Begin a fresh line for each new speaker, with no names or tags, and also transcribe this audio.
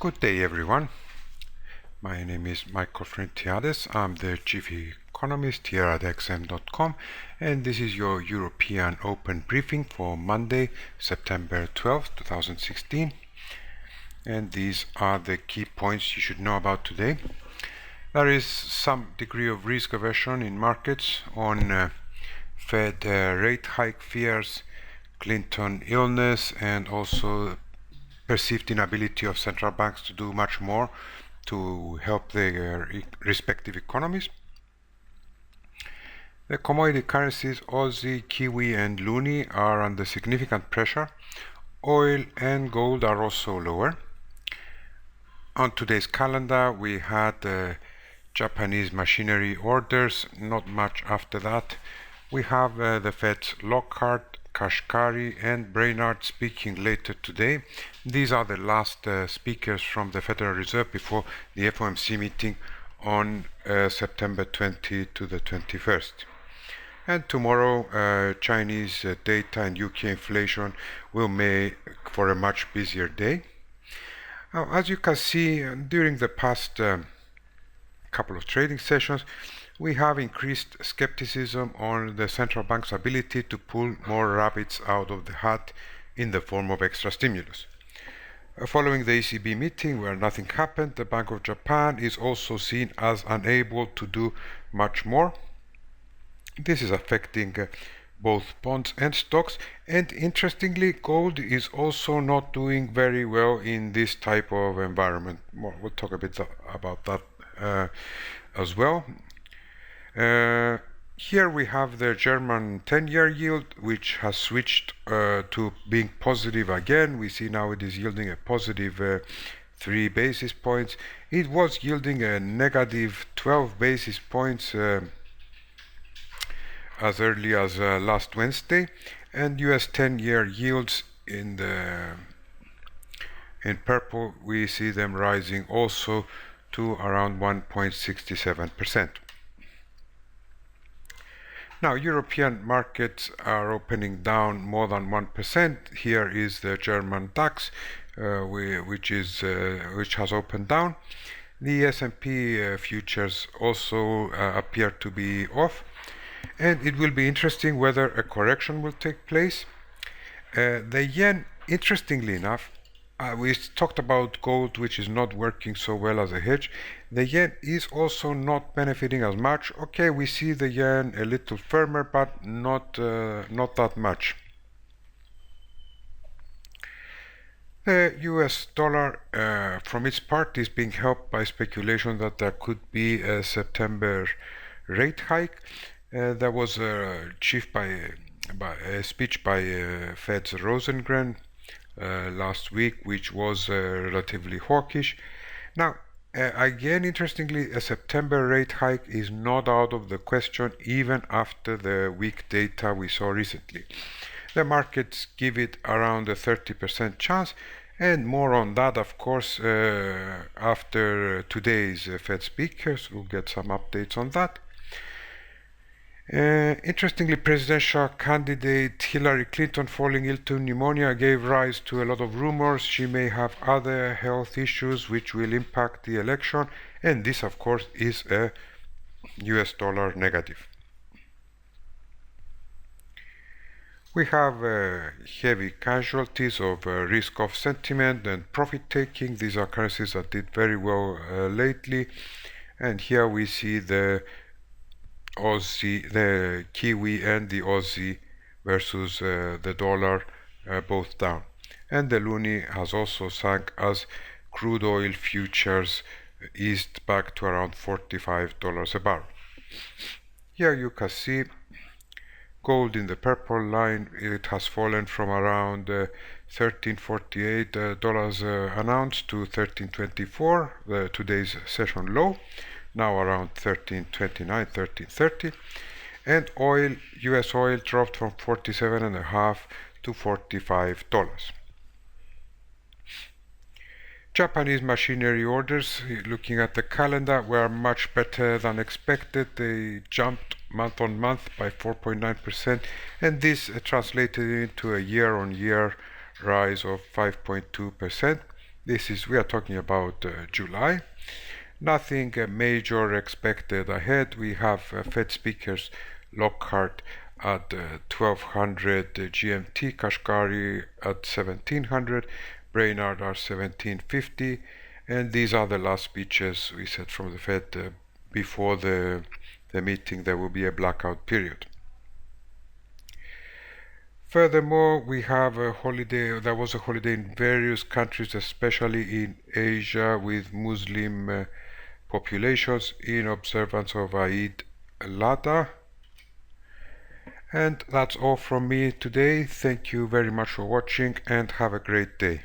Good day, everyone. My name is Michael Frentiades. I'm the Chief Economist here at xm.com, and this is your European Open briefing for Monday, September 12th, 2016. And these are the key points you should know about today. There is some degree of risk aversion in markets on Fed rate hike fears, Clinton illness, and also perceived inability of central banks to do much more to help their respective economies. The commodity currencies Aussie, Kiwi and Loonie are under significant pressure. Oil and gold are also lower. On today's calendar we had Japanese machinery orders, not much after that. We have the Fed's Lockhart, Kashkari and Brainard speaking later today. These are the last speakers from the Federal Reserve before the FOMC meeting on September 20 to the 21st. And tomorrow Chinese data and UK inflation will make for a much busier day. Now, as you can see, during the past couple of trading sessions, we have increased skepticism on the central bank's ability to pull more rabbits out of the hat in the form of extra stimulus. Following the ECB meeting where nothing happened, the Bank of Japan is also seen as unable to do much more. This is affecting both bonds and stocks, and interestingly, gold is also not doing very well in this type of environment. We'll talk a bit about that as well. Here we have the German 10-year yield, which has switched to being positive again. We see now it is yielding a positive 3 basis points. It was yielding a negative 12 basis points as early as last Wednesday, and US 10-year yields in purple, we see them rising also to around 1.67%. Now, European markets are opening down more than 1%. Here is the German DAX, which has opened down. The S&P futures also appear to be off, and it will be interesting whether a correction will take place. The yen, interestingly enough, we talked about gold, which is not working so well as a hedge. The yen is also not benefiting as much. Okay, we see the yen a little firmer, but not that much. The US dollar, from its part, is being helped by speculation that there could be a September rate hike. There was a speech by Fed's Rosengren last week, which was relatively hawkish. Now, again, interestingly, a September rate hike is not out of the question even after the weak data we saw recently. The markets give it around a 30% chance, and more on that, of course, after today's Fed speakers. We'll get some updates on that. Interestingly, presidential candidate Hillary Clinton falling ill to pneumonia gave rise to a lot of rumors. She may have other health issues which will impact the election, and this, of course, is a US dollar negative. We have heavy casualties of risk-off sentiment and profit-taking. These are currencies that did very well lately, and here we see the Aussie, the Kiwi and the Aussie versus the dollar both down. And the Loonie has also sunk as crude oil futures eased back to around $45 a barrel. Here you can see gold in the purple line. It has fallen from around $13.48 an ounce to $13.24, today's session low. Now around $13.29, $13.30, and oil, US oil, dropped from $47.5 to $45. Japanese machinery orders, looking at the calendar, were much better than expected. They jumped month on month by 4.9%, and this translated into a year-on-year rise of 5.2%. We are talking about July. Nothing major expected ahead. We have Fed speakers Lockhart at 1200 GMT, Kashkari at 1700, Brainard at 1750, and these are the last speeches we said from the Fed before the meeting. There will be a blackout period. Furthermore, we have a holiday. There was a holiday in various countries, especially in Asia, with Muslim populations in observance of Eid al-Adha. And that's all from me today. Thank you very much for watching and have a great day.